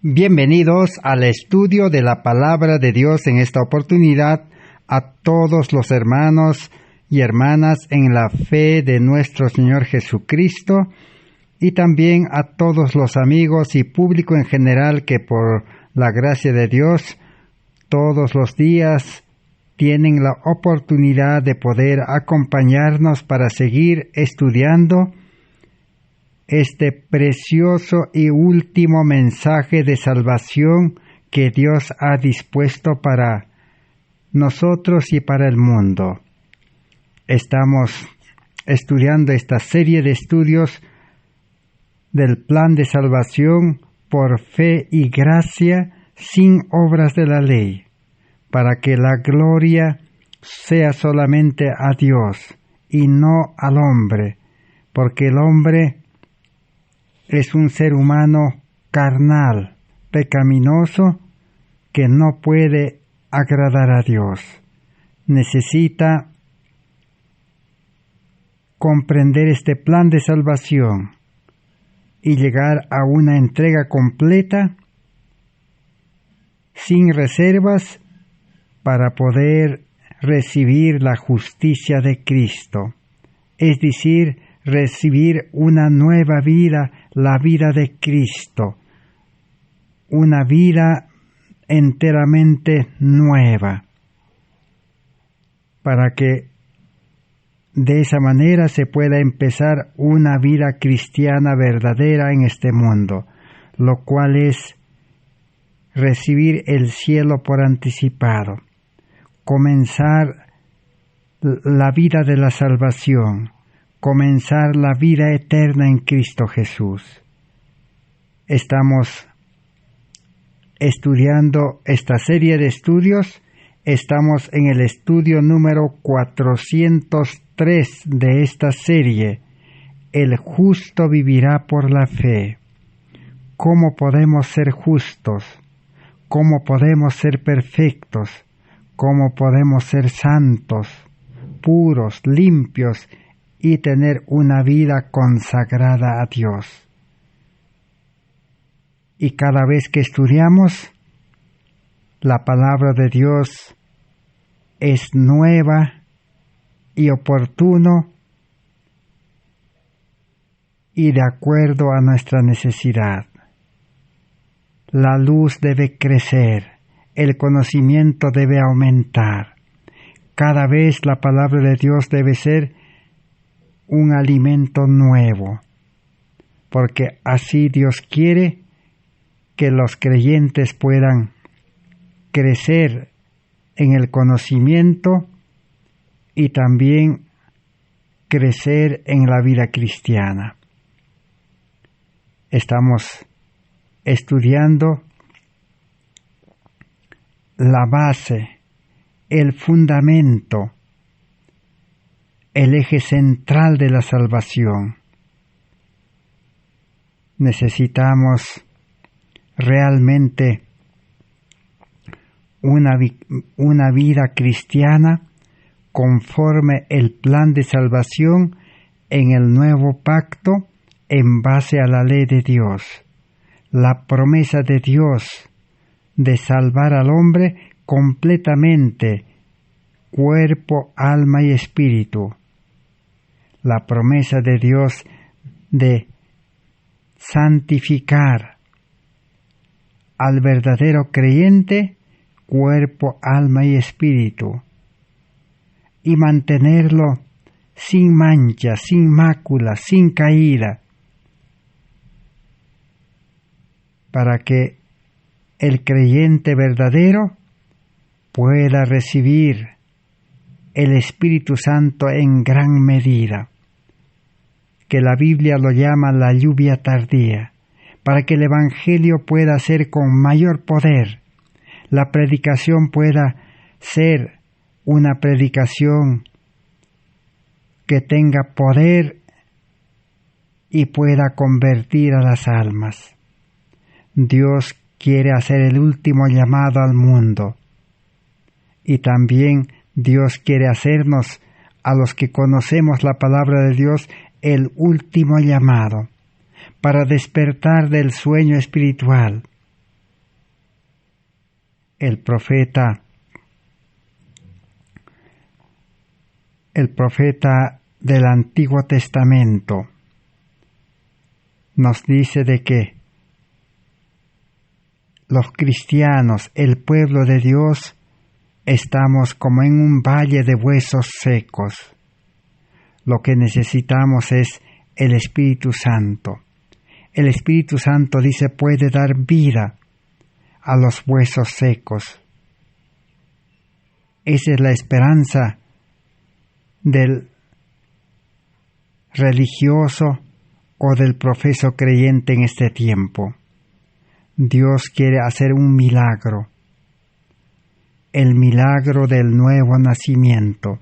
Bienvenidos al estudio de la Palabra de Dios en esta oportunidad a todos los hermanos y hermanas en la fe de nuestro Señor Jesucristo y también a todos los amigos y público en general que por la gracia de Dios todos los días tienen la oportunidad de poder acompañarnos para seguir estudiando este precioso y último mensaje de salvación que Dios ha dispuesto para nosotros y para el mundo. Estamos estudiando esta serie de estudios del plan de salvación por fe y gracia sin obras de la ley, para que la gloria sea solamente a Dios y no al hombre, porque el hombre es un ser humano carnal, pecaminoso, que no puede agradar a Dios. Necesita comprender este plan de salvación y llegar a una entrega completa, sin reservas, para poder recibir la justicia de Cristo, es decir, recibir una nueva vida, la vida de Cristo, una vida enteramente nueva, para que de esa manera se pueda empezar una vida cristiana verdadera en este mundo, lo cual es recibir el cielo por anticipado, comenzar la vida de la salvación, comenzar la vida eterna en Cristo Jesús. Estamos estudiando esta serie de estudios. Estamos en el estudio número 403 de esta serie. El justo vivirá por la fe. ¿Cómo podemos ser justos? ¿Cómo podemos ser perfectos? ¿Cómo podemos ser santos, puros, limpios y tener una vida consagrada a Dios? Y cada vez que estudiamos, la palabra de Dios es nueva y oportuno y de acuerdo a nuestra necesidad. La luz debe crecer, el conocimiento debe aumentar. Cada vez la palabra de Dios debe ser un alimento nuevo, porque así Dios quiere que los creyentes puedan crecer en el conocimiento y también crecer en la vida cristiana. Estamos estudiando la base, el fundamento, el eje central de la salvación. Necesitamos realmente una vida cristiana conforme el plan de salvación en el nuevo pacto en base a la ley de Dios, la promesa de Dios de salvar al hombre completamente, cuerpo, alma y espíritu, la promesa de Dios de santificar al verdadero creyente, cuerpo, alma y espíritu, y mantenerlo sin mancha, sin mácula, sin caída, para que el creyente verdadero pueda recibir el Espíritu Santo en gran medida, que la Biblia lo llama la lluvia tardía, para que el Evangelio pueda ser con mayor poder, la predicación pueda ser una predicación que tenga poder y pueda convertir a las almas. Dios quiere hacer el último llamado al mundo y también Dios quiere hacernos, a los que conocemos la palabra de Dios, el último llamado para despertar del sueño espiritual el profeta del Antiguo Testamento nos dice de que los cristianos, el pueblo de Dios, estamos como en un valle de huesos secos. Lo que necesitamos es el Espíritu Santo. El Espíritu Santo, dice, puede dar vida a los huesos secos. Esa es la esperanza del religioso o del profeso creyente en este tiempo. Dios quiere hacer un milagro, el milagro del nuevo nacimiento,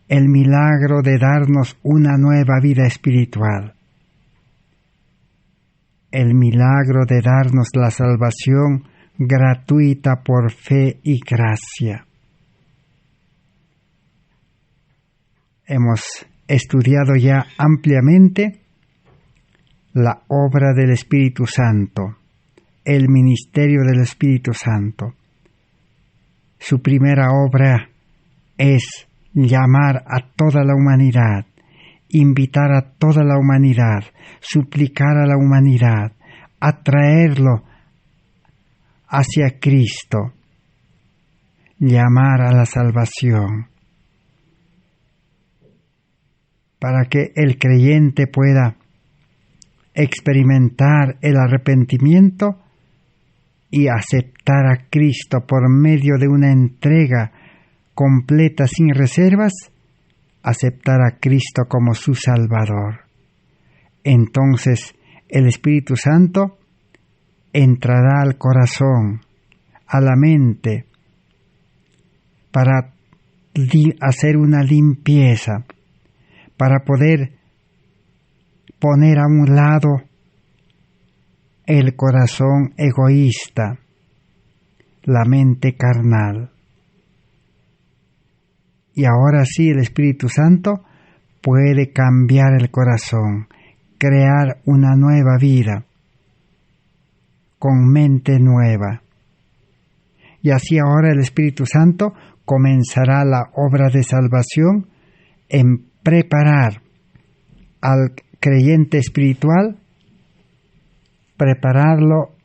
el milagro de darnos una nueva vida espiritual, el milagro de darnos la salvación gratuita por fe y gracia. Hemos estudiado ya ampliamente la obra del Espíritu Santo, el ministerio del Espíritu Santo. Su primera obra es llamar a toda la humanidad, invitar a toda la humanidad, suplicar a la humanidad, atraerlo hacia Cristo, llamar a la salvación, para que el creyente pueda experimentar el arrepentimiento y aceptar a Cristo por medio de una entrega completa sin reservas, aceptar a Cristo como su Salvador. Entonces el Espíritu Santo entrará al corazón, a la mente, para hacer una limpieza, para poder poner a un lado el corazón egoísta, la mente carnal. Y ahora sí, el Espíritu Santo puede cambiar el corazón, crear una nueva vida, con mente nueva. Y así ahora el Espíritu Santo comenzará la obra de salvación en preparar al creyente espiritual, prepararlo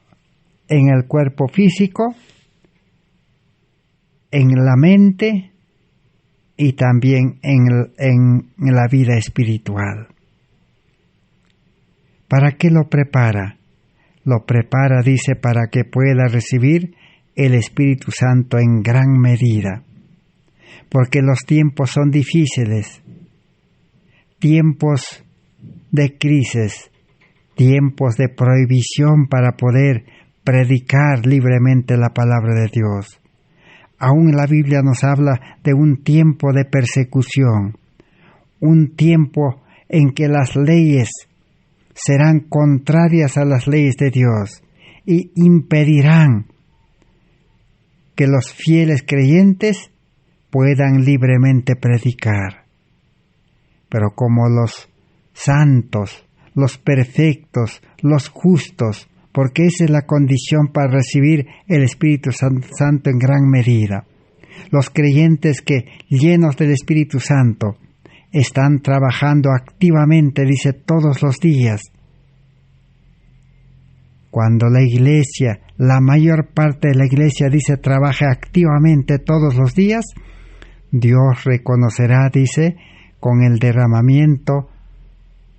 en el cuerpo físico, en la mente y también en la vida espiritual. ¿Para qué lo prepara? Lo prepara, dice, para que pueda recibir el Espíritu Santo en gran medida, porque los tiempos son difíciles, tiempos de crisis, tiempos de prohibición para poder predicar libremente la palabra de Dios. Aún la Biblia nos habla de un tiempo de persecución, un tiempo en que las leyes serán contrarias a las leyes de Dios y impedirán que los fieles creyentes puedan libremente predicar. Pero como los santos, los perfectos, los justos, porque esa es la condición para recibir el Espíritu Santo en gran medida. Los creyentes que, llenos del Espíritu Santo, están trabajando activamente, dice, todos los días. Cuando la iglesia, la mayor parte de la iglesia, dice, trabaja activamente todos los días, Dios reconocerá, dice, con el derramamiento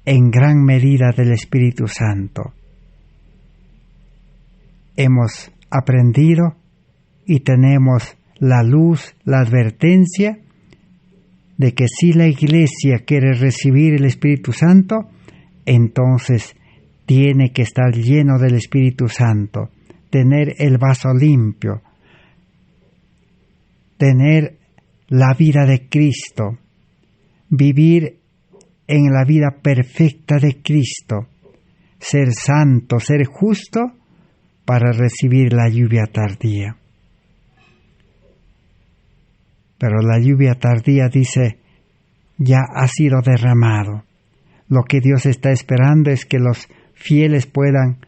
en gran medida del Espíritu Santo. Hemos aprendido y tenemos la luz, la advertencia de que si la iglesia quiere recibir el Espíritu Santo, entonces tiene que estar lleno del Espíritu Santo, tener el vaso limpio, tener la vida de Cristo, vivir en la vida perfecta de Cristo, ser santo, ser justo, para recibir la lluvia tardía. Pero la lluvia tardía, dice, ya ha sido derramado. Lo que Dios está esperando es que los fieles puedan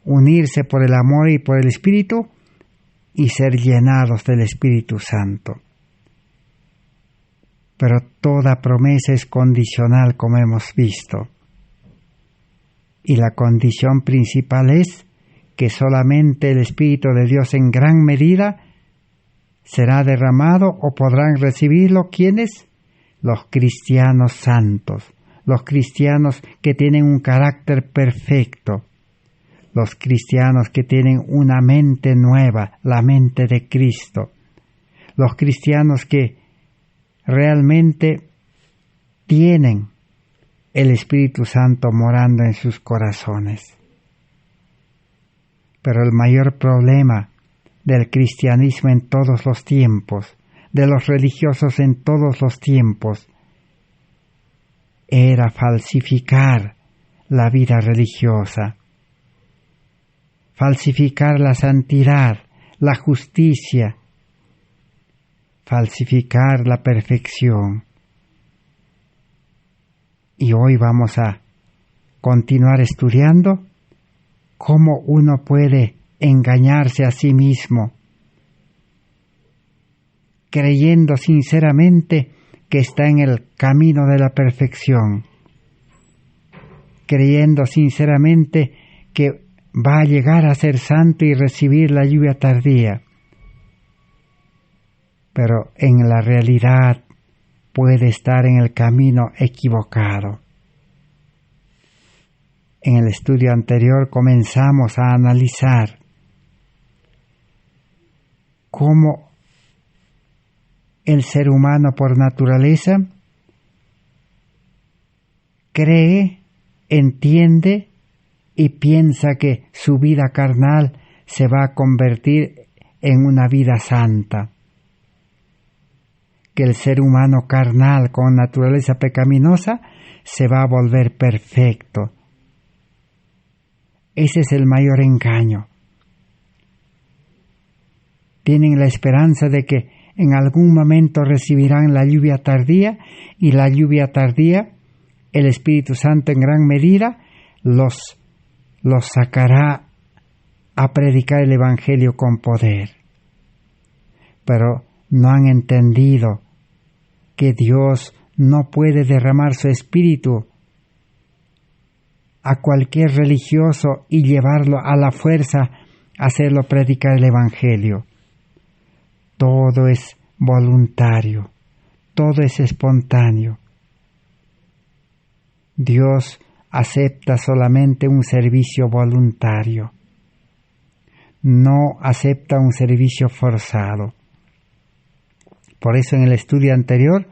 unirse por el amor y por el Espíritu y ser llenados del Espíritu Santo. Pero toda promesa es condicional, como hemos visto. Y la condición principal es que solamente el Espíritu de Dios en gran medida será derramado o podrán recibirlo. ¿Quiénes? Los cristianos santos, los cristianos que tienen un carácter perfecto, los cristianos que tienen una mente nueva, la mente de Cristo, los cristianos que realmente tienen el Espíritu Santo morando en sus corazones. Pero el mayor problema del cristianismo en todos los tiempos, de los religiosos en todos los tiempos, era falsificar la vida religiosa, falsificar la santidad, la justicia, falsificar la perfección. Y hoy vamos a continuar estudiando cómo uno puede engañarse a sí mismo, creyendo sinceramente que está en el camino de la perfección, creyendo sinceramente que va a llegar a ser santo y recibir la lluvia tardía. Pero en la realidad puede estar en el camino equivocado. En el estudio anterior comenzamos a analizar cómo el ser humano por naturaleza cree, entiende y piensa que su vida carnal se va a convertir en una vida santa. Que el ser humano carnal con naturaleza pecaminosa se va a volver perfecto. Ese es el mayor engaño. Tienen la esperanza de que en algún momento recibirán la lluvia tardía, y la lluvia tardía, el Espíritu Santo en gran medida los sacará a predicar el Evangelio con poder. Pero no han entendido que Dios no puede derramar su Espíritu a cualquier religioso y llevarlo a la fuerza a hacerlo predicar el Evangelio. Todo es voluntario, todo es espontáneo. Dios acepta solamente un servicio voluntario, no acepta un servicio forzado. Por eso en el estudio anterior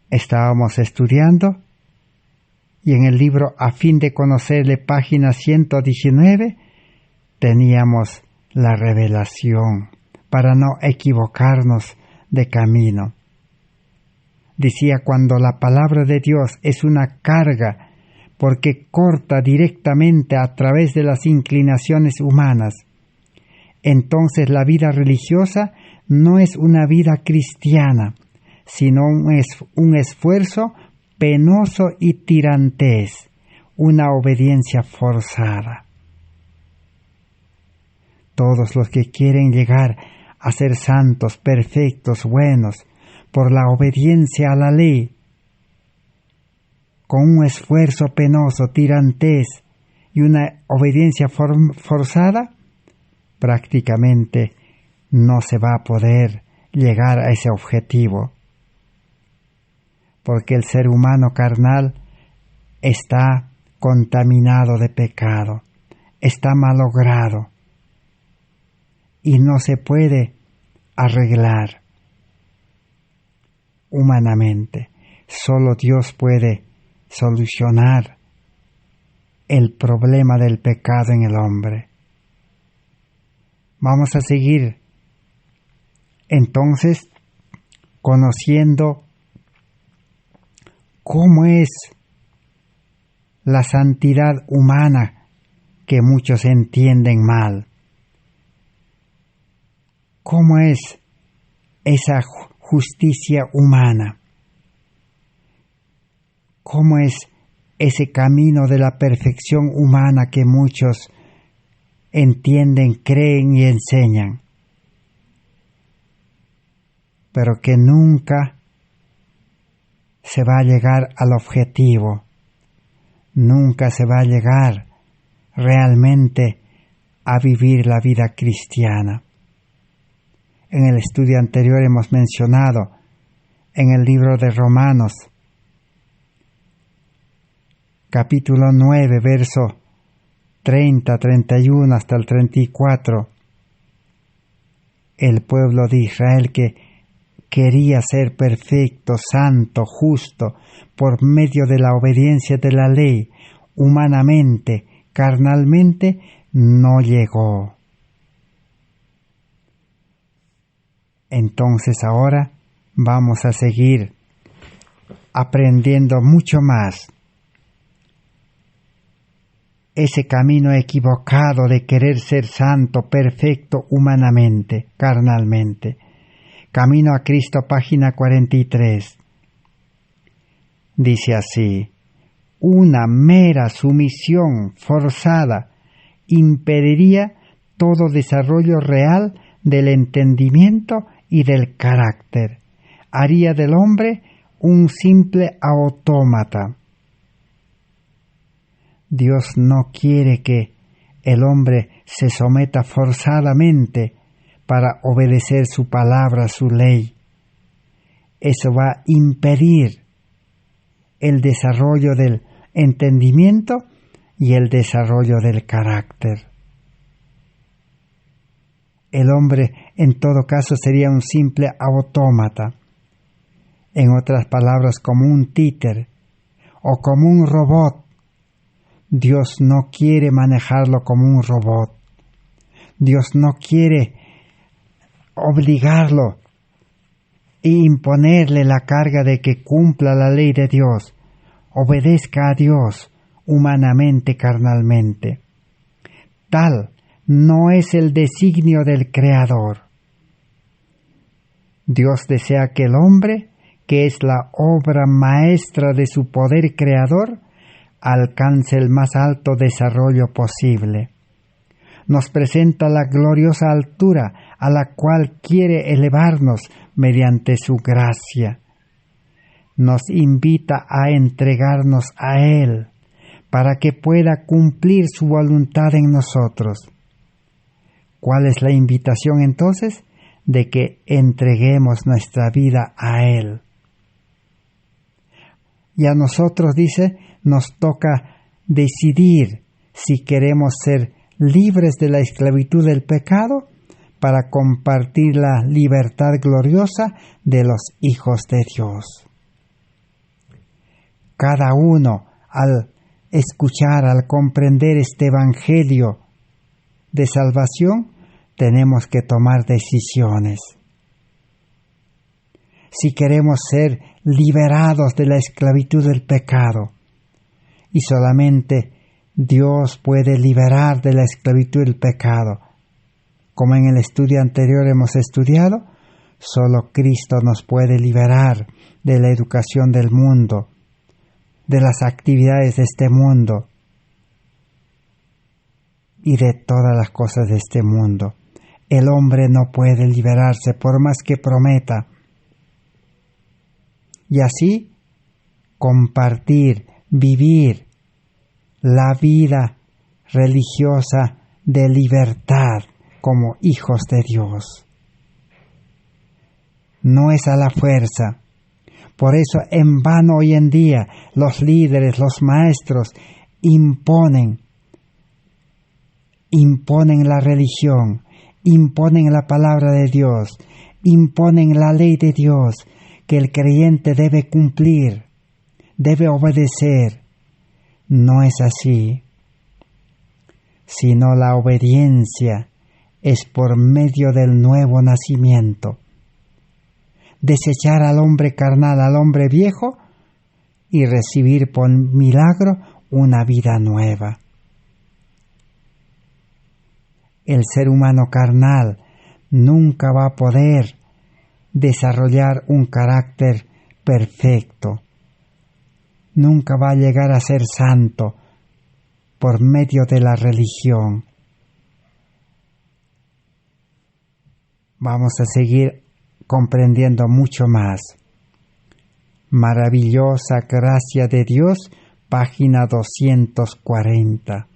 estábamos estudiando, y en el libro A fin de conocerle, página 119, teníamos la revelación para no equivocarnos de camino. Decía, cuando la palabra de Dios es una carga porque corta directamente a través de las inclinaciones humanas, entonces la vida religiosa no es una vida cristiana, sino un esfuerzo penoso y tirantés, una obediencia forzada. Todos los que quieren llegar a ser santos, perfectos, buenos, por la obediencia a la ley, con un esfuerzo penoso, tirantés y una obediencia forzada, prácticamente no se va a poder llegar a ese objetivo, porque el ser humano carnal está contaminado de pecado, está malogrado y no se puede arreglar humanamente. Solo Dios puede solucionar el problema del pecado en el hombre. Vamos a seguir entonces conociendo cómo es la santidad humana que muchos entienden mal. ¿Cómo es esa justicia humana? ¿Cómo es ese camino de la perfección humana que muchos entienden, creen y enseñan? pero que nunca se va a llegar al objetivo, nunca se va a llegar realmente a vivir la vida cristiana. En el estudio anterior hemos mencionado en el libro de Romanos, capítulo 9, verso 30, 31 hasta el 34, el pueblo de Israel que quería ser perfecto, santo, justo, por medio de la obediencia de la ley, humanamente, carnalmente, no llegó. Entonces ahora vamos a seguir aprendiendo mucho más. Ese camino equivocado de querer ser santo, perfecto, humanamente, carnalmente. Camino a Cristo, página 43. Dice así: una mera sumisión forzada impediría todo desarrollo real del entendimiento y del carácter. Haría del hombre un simple autómata. Dios no quiere que el hombre se someta forzadamente para obedecer su palabra, su ley. Eso va a impedir el desarrollo del entendimiento y el desarrollo del carácter. El hombre, en todo caso, sería un simple autómata. En otras palabras, como un títer o como un robot. Dios no quiere manejarlo como un robot. Dios no quiere obligarlo e imponerle la carga de que cumpla la ley de Dios, obedezca a Dios humanamente, carnalmente. Tal no es el designio del Creador. Dios desea que el hombre, que es la obra maestra de su poder creador, alcance el más alto desarrollo posible. Nos presenta la gloriosa altura a la cual quiere elevarnos mediante su gracia. Nos invita a entregarnos a Él para que pueda cumplir su voluntad en nosotros. ¿Cuál es la invitación entonces? De que entreguemos nuestra vida a Él. Y a nosotros, dice, nos toca decidir si queremos ser libres de la esclavitud del pecado para compartir la libertad gloriosa de los hijos de Dios. Cada uno, al escuchar, al comprender este evangelio de salvación, tenemos que tomar decisiones. Si queremos ser liberados de la esclavitud del pecado, y solamente Dios puede liberar de la esclavitud del pecado. Como en el estudio anterior hemos estudiado, solo Cristo nos puede liberar de la educación del mundo, de las actividades de este mundo y de todas las cosas de este mundo. El hombre no puede liberarse por más que prometa. Y así compartir, vivir la vida religiosa de libertad como hijos de Dios. No es a la fuerza. Por eso en vano hoy en día los líderes, los maestros imponen la religión, imponen la palabra de Dios, imponen la ley de Dios que el creyente debe cumplir, debe obedecer. No es así, sino la obediencia es por medio del nuevo nacimiento. Desechar al hombre carnal, al hombre viejo, y recibir por milagro una vida nueva. El ser humano carnal nunca va a poder desarrollar un carácter perfecto. Nunca va a llegar a ser santo por medio de la religión. Vamos a seguir comprendiendo mucho más. Maravillosa gracia de Dios, página 240.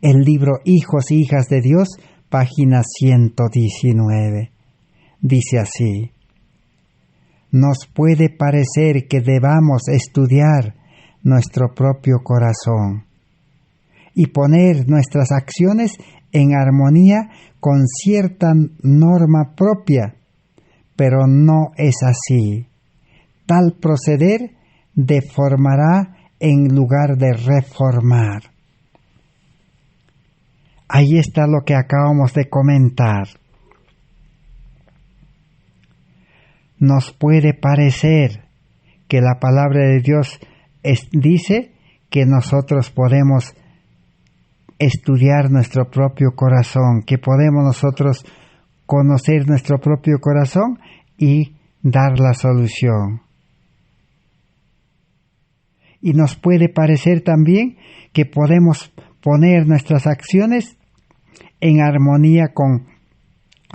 El libro Hijos e Hijas de Dios, página 119. Dice así: nos puede parecer que debamos estudiar nuestro propio corazón y poner nuestras acciones en armonía con cierta norma propia, pero no es así. Tal proceder deformará en lugar de reformar. Ahí está lo que acabamos de comentar. Nos puede parecer que la palabra de Dios dice que nosotros podemos estudiar nuestro propio corazón, que podemos nosotros conocer nuestro propio corazón y dar la solución. Y nos puede parecer también que podemos poner nuestras acciones en armonía con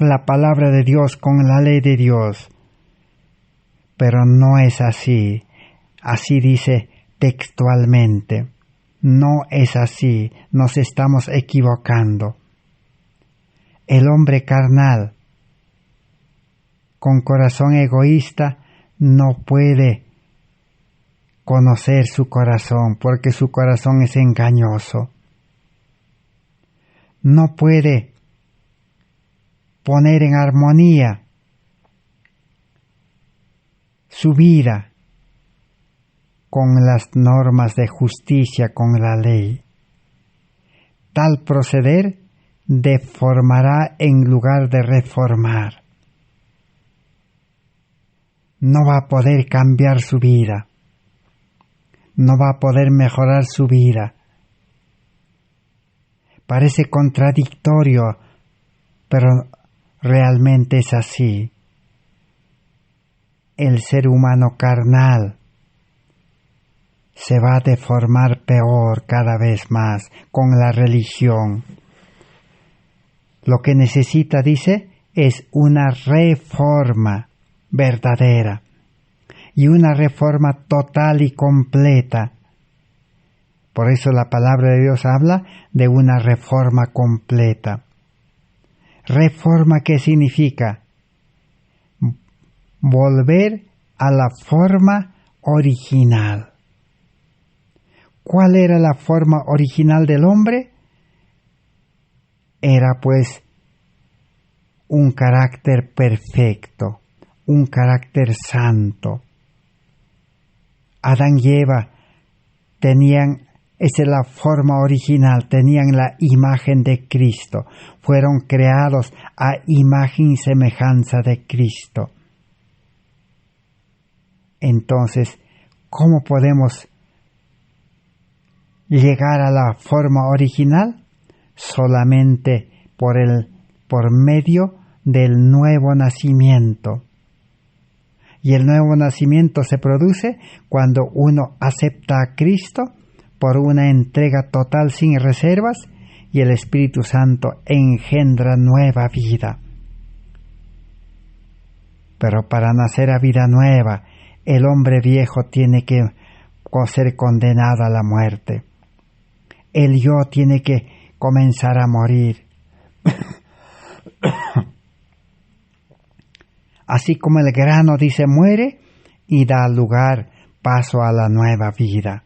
la palabra de Dios, con la ley de Dios. Pero no es así. Así dice textualmente. No es así. Nos estamos equivocando. El hombre carnal, con corazón egoísta, no puede conocer su corazón, porque su corazón es engañoso. No puede poner en armonía su vida con las normas de justicia, con la ley. Tal proceder deformará en lugar de reformar. No va a poder cambiar su vida. No va a poder mejorar su vida. Parece contradictorio, pero realmente es así. El ser humano carnal se va a deformar peor cada vez más con la religión. Lo que necesita, dice, es una reforma verdadera y una reforma total y completa. Por eso la palabra de Dios habla de una reforma completa. ¿Reforma qué significa? Volver a la forma original. ¿Cuál era la forma original del hombre? Era pues un carácter perfecto, un carácter santo. Adán y Eva esa es la forma original, tenían la imagen de Cristo, fueron creados a imagen y semejanza de Cristo. Entonces, ¿cómo podemos llegar a la forma original? Solamente por medio del nuevo nacimiento. Y el nuevo nacimiento se produce cuando uno acepta a Cristo por una entrega total sin reservas y el Espíritu Santo engendra nueva vida. Pero para nacer a vida nueva, el hombre viejo tiene que ser condenado a la muerte. El yo tiene que comenzar a morir. Así como el grano, dice, muere y da lugar, paso a la nueva vida.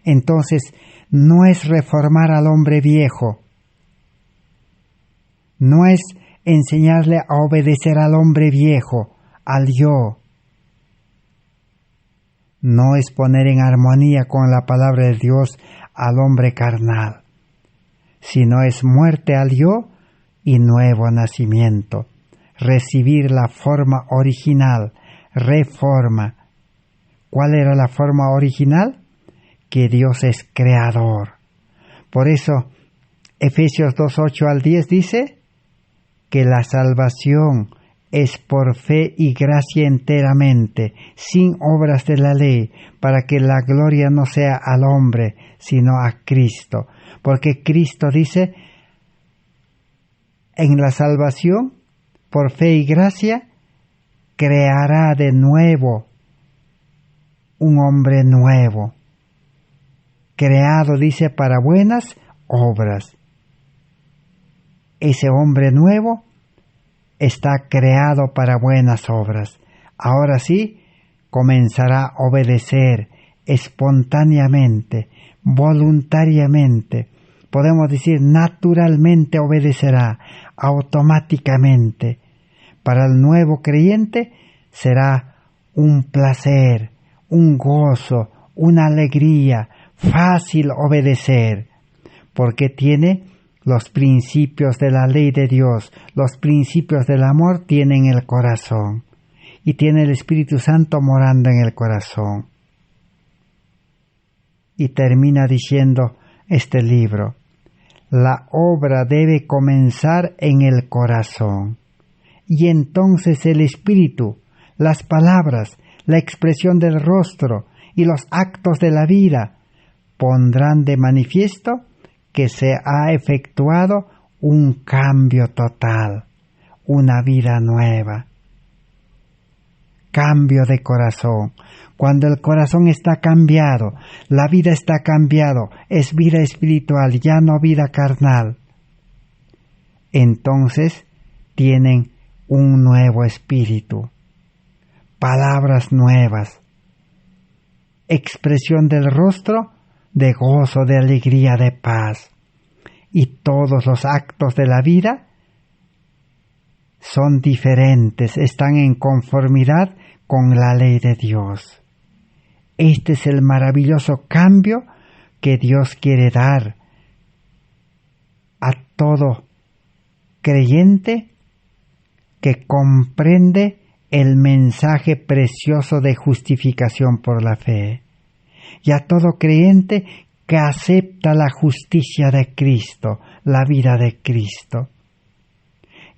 Entonces, no es reformar al hombre viejo, no es enseñarle a obedecer al hombre viejo, al yo. No es poner en armonía con la palabra de Dios al hombre carnal, sino es muerte al yo y nuevo nacimiento. Recibir la forma original, reforma. ¿Cuál era la forma original? Que Dios es creador. Por eso, Efesios 2:8 al 10 dice que la salvación es por fe y gracia enteramente, sin obras de la ley, para que la gloria no sea al hombre, sino a Cristo. Porque Cristo dice, en la salvación por fe y gracia, creará de nuevo un hombre nuevo, creado, dice, para buenas obras. Ese hombre nuevo está creado para buenas obras. Ahora sí, comenzará a obedecer espontáneamente, voluntariamente, podemos decir naturalmente obedecerá, automáticamente. Para el nuevo creyente será un placer, un gozo, una alegría, fácil obedecer, porque tiene los principios de la ley de Dios, los principios del amor tienen el corazón y tiene el Espíritu Santo morando en el corazón. Y termina diciendo este libro, la obra debe comenzar en el corazón y entonces el Espíritu, las palabras, la expresión del rostro y los actos de la vida pondrán de manifiesto que se ha efectuado un cambio total, una vida nueva. Cambio de corazón. Cuando el corazón está cambiado, la vida está cambiado, es vida espiritual, ya no vida carnal. Entonces tienen un nuevo espíritu, palabras nuevas, expresión del rostro de gozo, de alegría, de paz. Y todos los actos de la vida son diferentes, están en conformidad con la ley de Dios. Este es el maravilloso cambio que Dios quiere dar a todo creyente que comprende el mensaje precioso de justificación por la fe, y a todo creyente que acepta la justicia de Cristo, la vida de Cristo,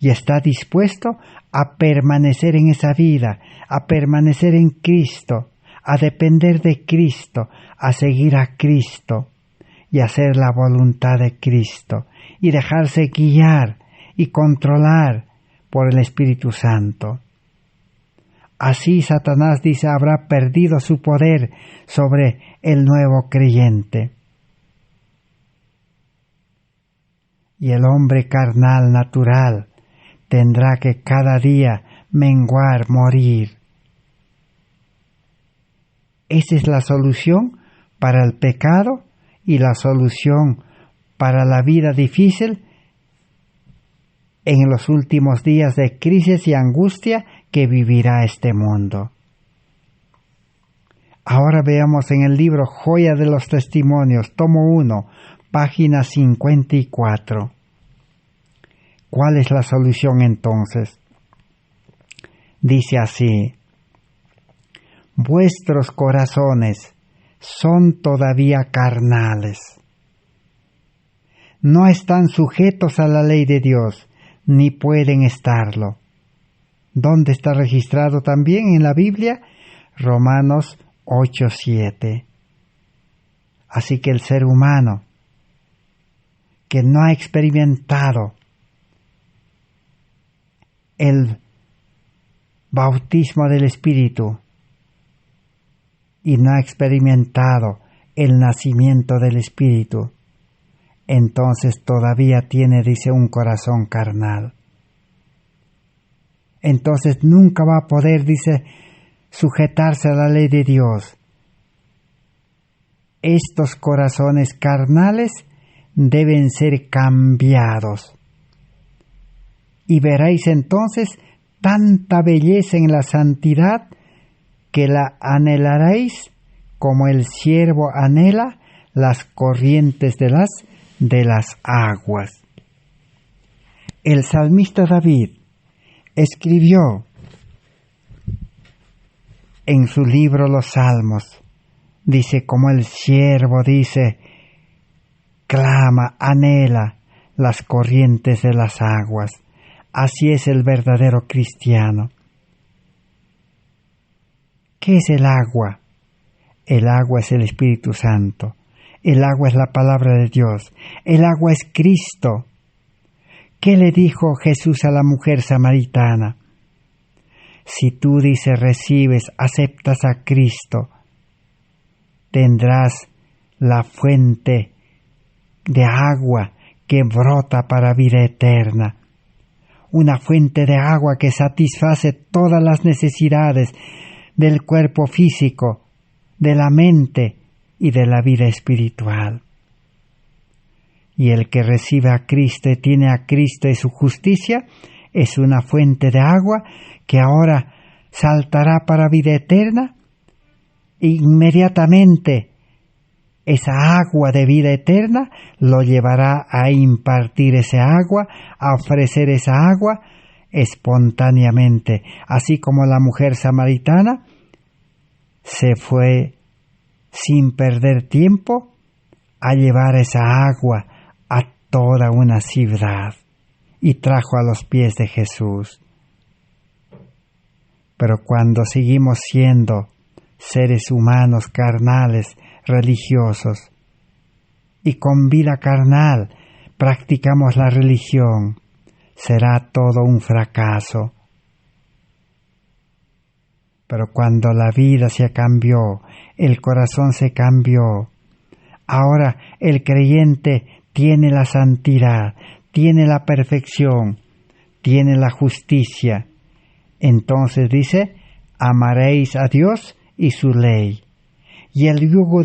y está dispuesto a permanecer en esa vida, a permanecer en Cristo, a depender de Cristo, a seguir a Cristo y hacer la voluntad de Cristo y dejarse guiar y controlar por el Espíritu Santo. Así Satanás, dice, habrá perdido su poder sobre el nuevo creyente. Y el hombre carnal, natural, tendrá que cada día menguar, morir. Esa es la solución para el pecado y la solución para la vida difícil en los últimos días de crisis y angustia que vivirá este mundo. Ahora veamos en el libro Joya de los Testimonios, tomo 1, página 54. ¿Cuál es la solución entonces? Dice así: vuestros corazones son todavía carnales. No están sujetos a la ley de Dios, ni pueden estarlo. ¿Dónde está registrado también en la Biblia? Romanos 8:7. Así que el ser humano que no ha experimentado el bautismo del Espíritu y no ha experimentado el nacimiento del Espíritu, entonces todavía tiene, dice, un corazón carnal. Entonces nunca va a poder, dice, sujetarse a la ley de Dios. Estos corazones carnales deben ser cambiados. Y veréis entonces tanta belleza en la santidad que la anhelaréis como el siervo anhela las corrientes de las aguas. El salmista David escribió en su libro Los Salmos, dice, como el siervo, dice, clama, anhela las corrientes de las aguas. Así es el verdadero cristiano. ¿Qué es el agua? El agua es el Espíritu Santo. El agua es la palabra de Dios. El agua es Cristo. ¿Qué le dijo Jesús a la mujer samaritana? Si tú, dice, recibes, aceptas a Cristo, tendrás la fuente de agua que brota para vida eterna. Una fuente de agua que satisface todas las necesidades del cuerpo físico, de la mente y de la vida espiritual. Y el que recibe a Cristo y tiene a Cristo y su justicia es una fuente de agua que ahora saltará para vida eterna. Inmediatamente esa agua de vida eterna lo llevará a impartir esa agua, a ofrecer esa agua espontáneamente, así como la mujer samaritana se fue sin perder tiempo a llevar esa agua a toda una ciudad y trajo a los pies de Jesús. Pero cuando seguimos siendo seres humanos carnales, religiosos, y con vida carnal practicamos la religión, será todo un fracaso. Pero cuando la vida se cambió, el corazón se cambió, ahora el creyente tiene la santidad, tiene la perfección, tiene la justicia. Entonces dice, amaréis a Dios y su ley. Y el yugo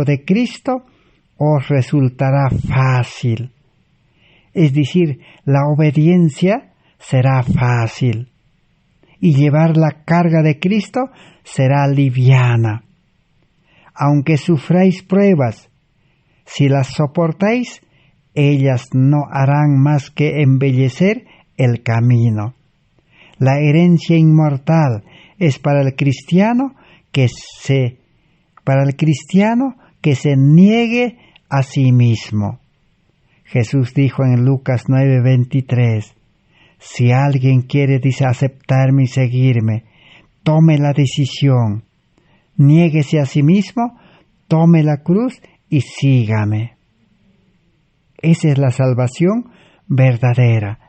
de Cristo os resultará fácil. Es decir, la obediencia será fácil. Y llevar la carga de Cristo será liviana. Aunque sufráis pruebas, si las soportáis, ellas no harán más que embellecer el camino. La herencia inmortal es para el cristiano que se niegue a sí mismo. Jesús dijo en Lucas 9:23, si alguien quiere, dice, aceptarme y seguirme, tome la decisión, niéguese a sí mismo, tome la cruz y sígame. Esa es la salvación verdadera.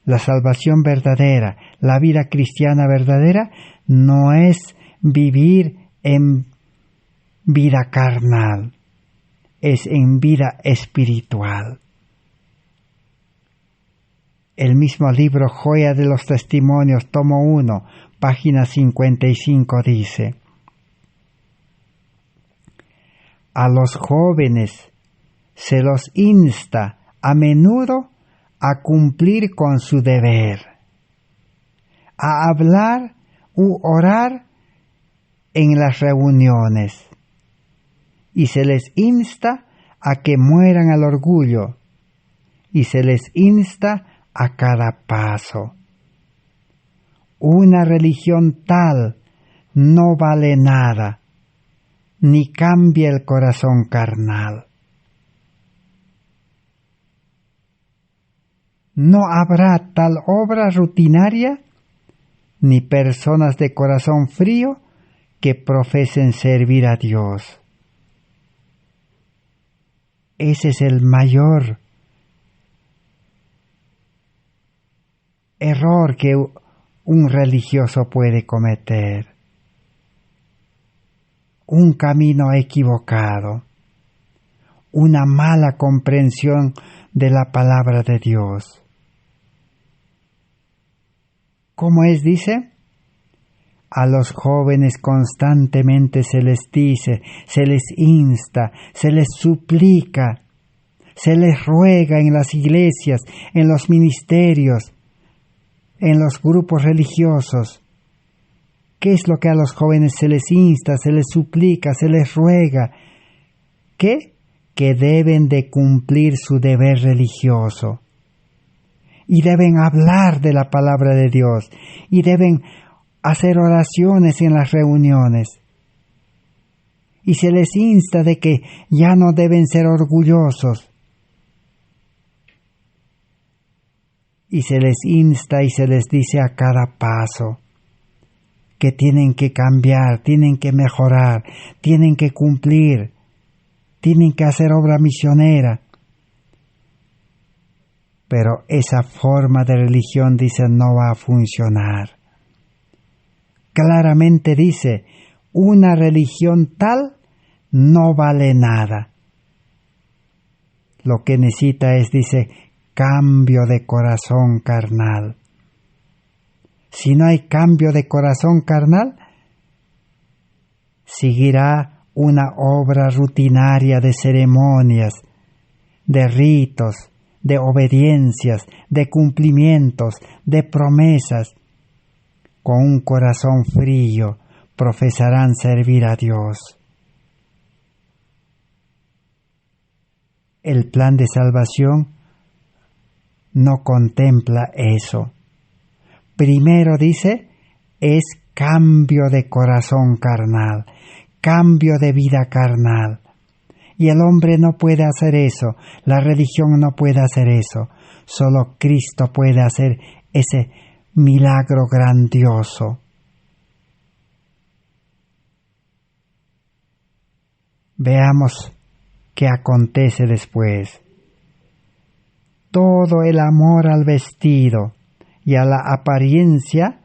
La salvación verdadera, la vida cristiana verdadera, no es vivir en vida carnal, es en vida espiritual. El mismo libro Joya de los Testimonios, tomo 1, página 55 dice, a los jóvenes se los insta a menudo a cumplir con su deber, a hablar u orar en las reuniones, y se les insta a que mueran al orgullo, y se les insta a cada paso. Una religión tal no vale nada, ni cambia el corazón carnal. No habrá tal obra rutinaria, ni personas de corazón frío que profesen servir a Dios. Ese es el mayor error que un religioso puede cometer. Un camino equivocado, una mala comprensión de la palabra de Dios. ¿Cómo es? Dice, a los jóvenes constantemente se les dice, se les insta, se les suplica, se les ruega en las iglesias, en los ministerios, en los grupos religiosos. ¿Qué es lo que a los jóvenes se les insta, se les suplica, se les ruega? ¿Qué? Que deben de cumplir su deber religioso. Y deben hablar de la palabra de Dios. Y deben hacer oraciones en las reuniones. Y se les insta de que ya no deben ser orgullosos. Y se les insta y se les dice a cada paso que tienen que cambiar, tienen que mejorar, tienen que cumplir, tienen que hacer obra misionera. Pero esa forma de religión, dice, no va a funcionar. Claramente dice, una religión tal no vale nada. Lo que necesita es, dice, cambio de corazón carnal. Si no hay cambio de corazón carnal, seguirá una obra rutinaria de ceremonias, de ritos, de obediencias, de cumplimientos, de promesas. Con un corazón frío profesarán servir a Dios. El plan de salvación no contempla eso. Primero dice, es cambio de corazón carnal, cambio de vida carnal. Y el hombre no puede hacer eso, la religión no puede hacer eso. Solo Cristo puede hacer ese milagro grandioso. Veamos qué acontece después. Todo el amor al vestido y a la apariencia